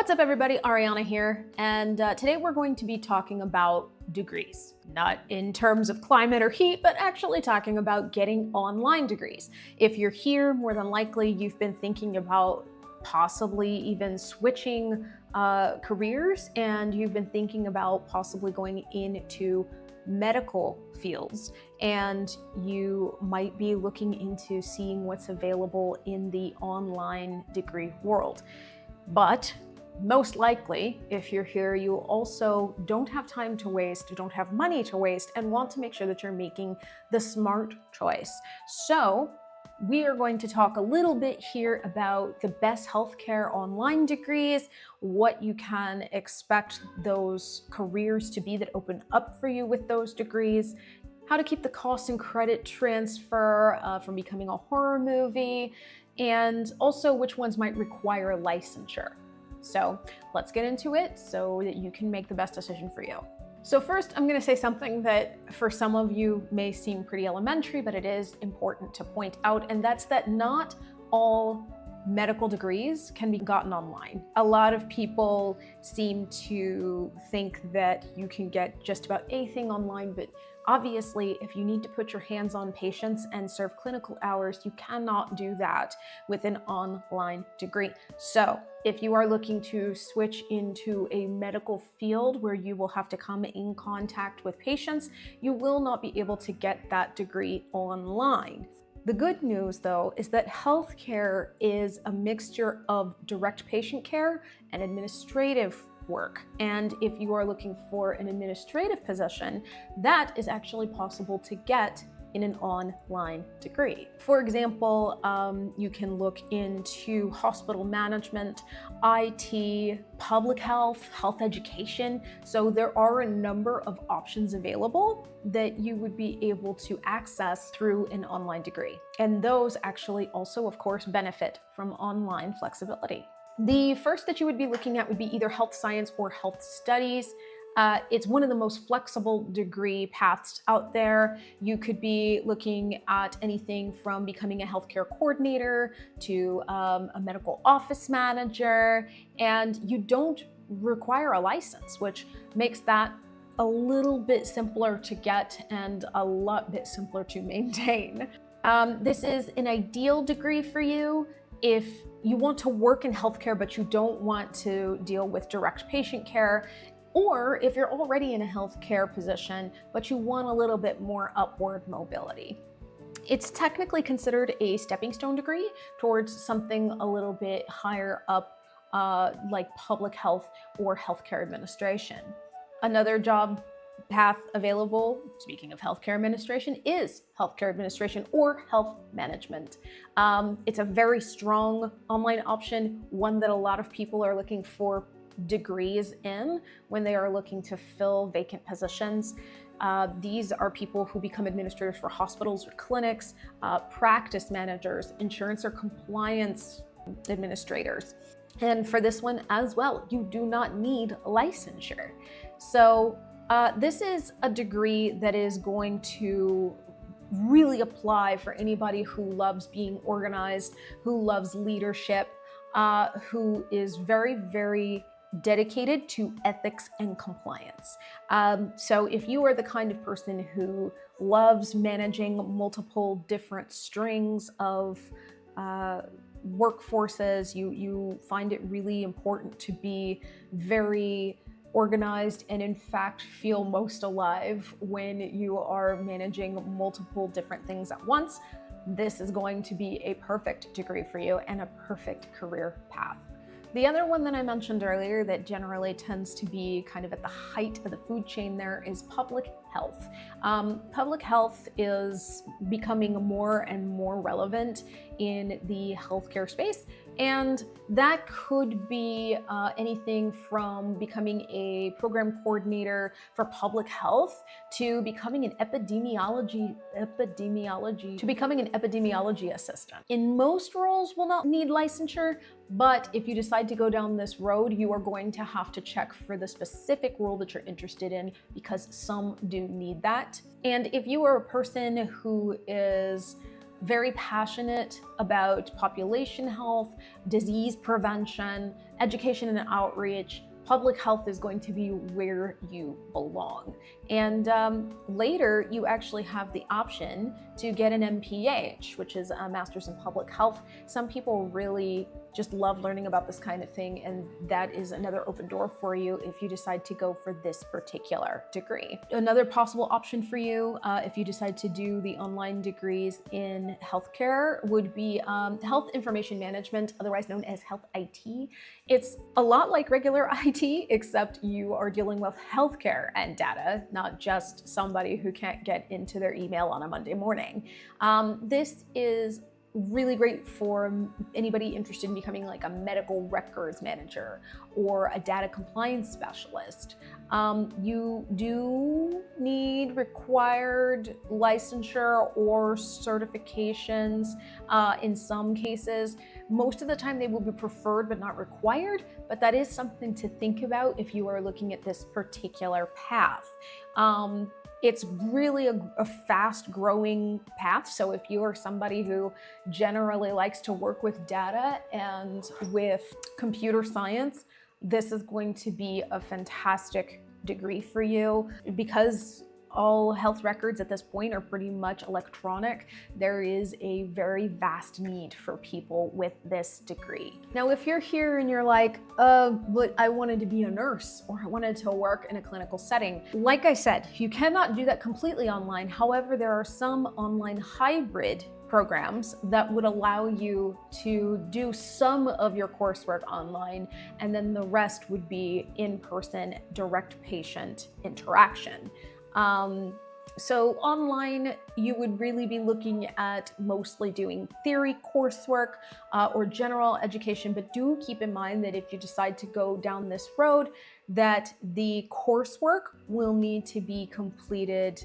What's up everybody, Ariana here, and today we're going to be talking about degrees. Not in terms of climate or heat, but actually talking about getting online degrees. If you're here, more than likely you've been thinking about possibly even switching careers, and you've been thinking about possibly going into medical fields, and you might be looking into seeing what's available in the online degree world. But most likely, if you're here, you also don't have time to waste, don't have money to waste, and want to make sure that you're making the smart choice. So we are going to talk a little bit here about the best healthcare online degrees, what you can expect those careers to be that open up for you with those degrees, how to keep the cost and credit transfer from becoming a horror movie, and also which ones might require licensure. So let's get into it so that you can make the best decision for you. So first, I'm going to say something that for some of you may seem pretty elementary, but it is important to point out, and that's that not all medical degrees can be gotten online. A lot of people seem to think that you can get just about anything online, but obviously, if you need to put your hands on patients and serve clinical hours, you cannot do that with an online degree. So if you are looking to switch into a medical field where you will have to come in contact with patients, you will not be able to get that degree online. The good news, though, is that healthcare is a mixture of direct patient care and administrative work. And if you are looking for an administrative position, that is actually possible to get in an online degree. For example, you can look into hospital management, IT, public health, health education. So there are a number of options available that you would be able to access through an online degree. And those actually also, of course, benefit from online flexibility. The first that you would be looking at would be either health science or health studies. It's one of the most flexible degree paths out there. You could be looking at anything from becoming a healthcare coordinator to a medical office manager, and you don't require a license, which makes that a little bit simpler to get and a lot bit simpler to maintain. This is an ideal degree for you if you want to work in healthcare but you don't want to deal with direct patient care, or if you're already in a healthcare position but you want a little bit more upward mobility. It's technically considered a stepping stone degree towards something a little bit higher up, like public health or healthcare administration. Another job path available, speaking of healthcare administration, is healthcare administration or health management. It's a very strong online option, one that a lot of people are looking for degrees in when they are looking to fill vacant positions. These are people who become administrators for hospitals or clinics, practice managers, insurance or compliance administrators. And for this one as well, you do not need licensure. So this is a degree that is going to really apply for anybody who loves being organized, who loves leadership, who is very, very dedicated to ethics and compliance. So if you are the kind of person who loves managing multiple different strings of workforces, you find it really important to be very organized and in fact feel most alive when you are managing multiple different things at once, this is going to be a perfect degree for you and a perfect career path. The other one that I mentioned earlier that generally tends to be kind of at the height of the food chain there is public health. Public health is becoming more and more relevant in the healthcare space, and that could be anything from becoming a program coordinator for public health to becoming an epidemiology assistant. In most roles will not need licensure, but if you decide to go down this road, you are going to have to check for the specific role that you're interested in, because some do need that. And if you are a person who is very passionate about population health, disease prevention, education and outreach, public health is going to be where you belong. And later, you actually have the option to get an MPH, which is a Master's in Public Health. Some people really just love learning about this kind of thing, and that is another open door for you if you decide to go for this particular degree. Another possible option for you, if you decide to do the online degrees in healthcare, would be Health Information Management, otherwise known as Health IT. It's a lot like regular IT, except you are dealing with healthcare and data, not just somebody who can't get into their email on a Monday morning. This is really great for anybody interested in becoming like a medical records manager or a data compliance specialist. You do need required licensure or certifications in some cases. Most of the time they will be preferred but not required, but that is something to think about if you are looking at this particular path. It's really a fast growing path. So if you are somebody who generally likes to work with data and with computer science, this is going to be a fantastic degree for you. Because all health records at this point are pretty much electronic, there is a very vast need for people with this degree. Now, if you're here and you're like, but I wanted to be a nurse or I wanted to work in a clinical setting, like I said, you cannot do that completely online. However, there are some online hybrid programs that would allow you to do some of your coursework online, and then the rest would be in-person direct patient interaction. So online, you would really be looking at mostly doing theory coursework or general education, but do keep in mind that if you decide to go down this road, that the coursework will need to be completed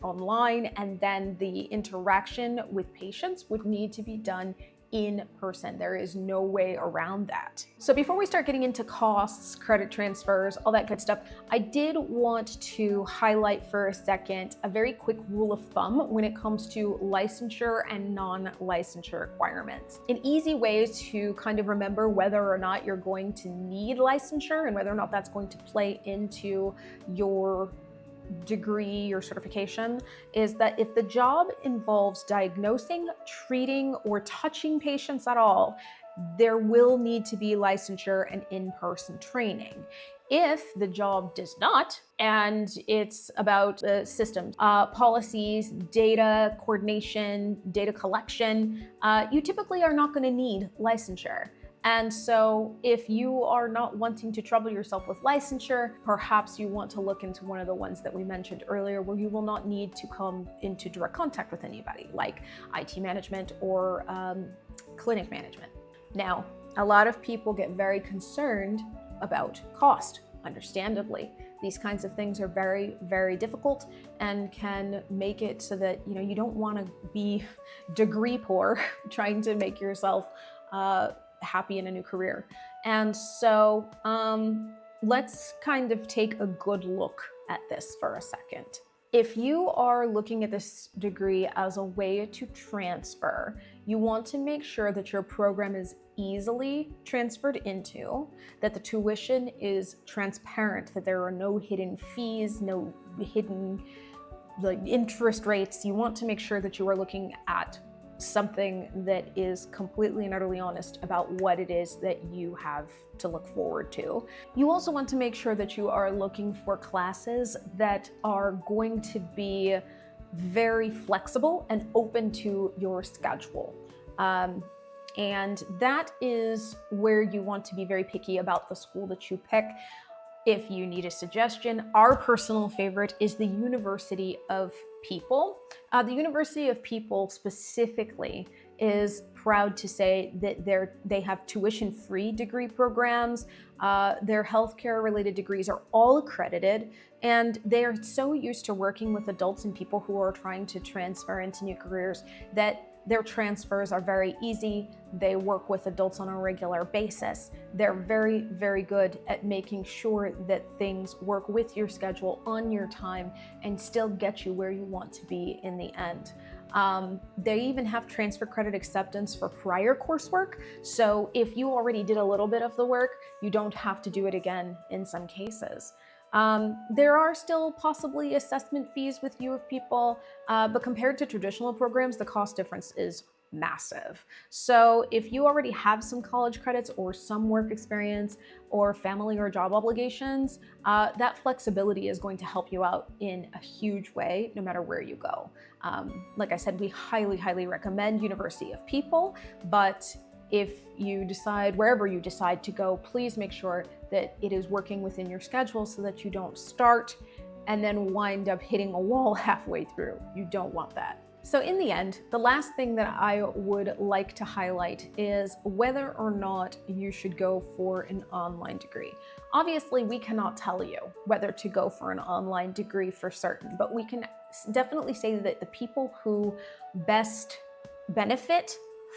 online, and then the interaction with patients would need to be done in person. There is no way around that. So before we start getting into costs, credit transfers, all that good stuff, I did want to highlight for a second a very quick rule of thumb when it comes to licensure and non-licensure requirements. An easy way to kind of remember whether or not you're going to need licensure and whether or not that's going to play into your degree or certification is that if the job involves diagnosing, treating, or touching patients at all, there will need to be licensure and in-person training. If the job does not, and it's about systems, policies, data coordination, data collection, you typically are not going to need licensure. And so if you are not wanting to trouble yourself with licensure, perhaps you want to look into one of the ones that we mentioned earlier, where you will not need to come into direct contact with anybody, like IT management or clinic management. Now, a lot of people get very concerned about cost, understandably. These kinds of things are very, very difficult and can make it so that you don't want to be degree poor trying to make yourself happy in a new career. And so let's kind of take a good look at this for a second. If you are looking at this degree as a way to transfer, you want to make sure that your program is easily transferred into, that the tuition is transparent, that there are no hidden fees, no hidden interest rates. You want to make sure that you are looking at something that is completely and utterly honest about what it is that you have to look forward to. You also want to make sure that you are looking for classes that are going to be very flexible and open to your schedule. And that is where you want to be very picky about the school that you pick. If you need a suggestion, our personal favorite is the University of People. The University of People specifically is proud to say that they have tuition-free degree programs. Their healthcare related degrees are all accredited, and they are so used to working with adults and people who are trying to transfer into new careers that their transfers are very easy. They work with adults on a regular basis. They're very, very good at making sure that things work with your schedule on your time and still get you where you want to be in the end. They even have transfer credit acceptance for prior coursework. So if you already did a little bit of the work, you don't have to do it again in some cases. There are still possibly assessment fees with U of People, but compared to traditional programs, the cost difference is massive. So if you already have some college credits or some work experience or family or job obligations, that flexibility is going to help you out in a huge way, no matter where you go. Like I said, we highly, highly recommend University of People, but if you decide, wherever you decide to go, please make sure that it is working within your schedule so that you don't start and then wind up hitting a wall halfway through. You don't want that. So in the end, the last thing that I would like to highlight is whether or not you should go for an online degree. Obviously, we cannot tell you whether to go for an online degree for certain, but we can definitely say that the people who best benefit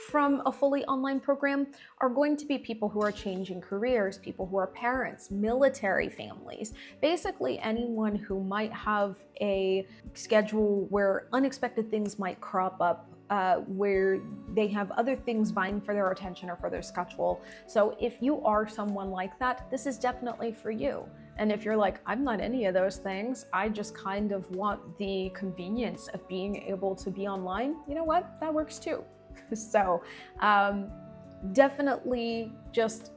from a fully online program are going to be people who are changing careers, people who are parents, military families, basically anyone who might have a schedule where unexpected things might crop up, where they have other things vying for their attention or for their schedule. So if you are someone like that, this is definitely for you. And if you're like, I'm not any of those things, I just kind of want the convenience of being able to be online, you know what? That works too. So definitely just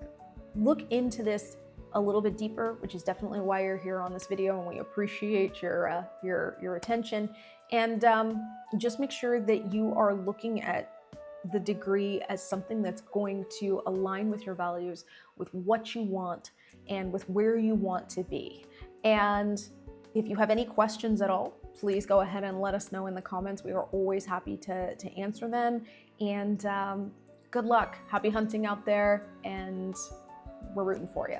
look into this a little bit deeper, which is definitely why you're here on this video, and we appreciate your attention. And just make sure that you are looking at the degree as something that's going to align with your values, with what you want, and with where you want to be. And if you have any questions at all, please go ahead and let us know in the comments. We are always happy to answer them. And good luck. Happy hunting out there, and we're rooting for you.